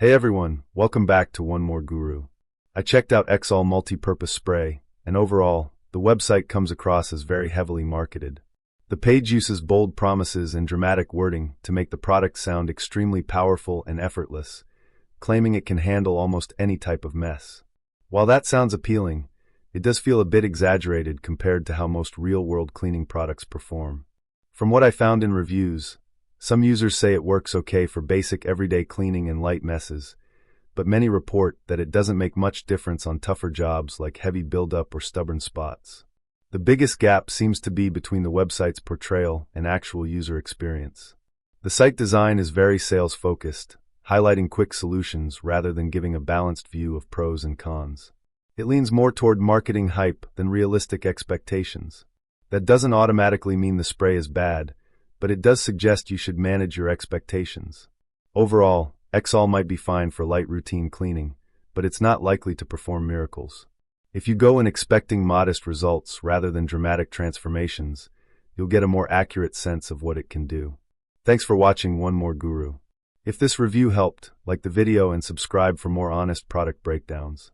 Hey everyone, welcome back to One More Guru. I checked out Xall multi-purpose spray, and overall, the website comes across as very heavily marketed. The page uses bold promises and dramatic wording to make the product sound extremely powerful and effortless, claiming it can handle almost any type of mess. While that sounds appealing, it does feel a bit exaggerated compared to how most real-world cleaning products perform. From what I found in reviews, some users say it works okay for basic everyday cleaning and light messes, but many report that it doesn't make much difference on tougher jobs like heavy buildup or stubborn spots. The biggest gap seems to be between the website's portrayal and actual user experience. The site design is very sales-focused, highlighting quick solutions rather than giving a balanced view of pros and cons. It leans more toward marketing hype than realistic expectations. That doesn't automatically mean the spray is bad, but it does suggest you should manage your expectations. Overall, Xall might be fine for light routine cleaning, but it's not likely to perform miracles. If you go in expecting modest results rather than dramatic transformations, you'll get a more accurate sense of what it can do. Thanks for watching One More Guru. If this review helped, like the video and subscribe for more honest product breakdowns.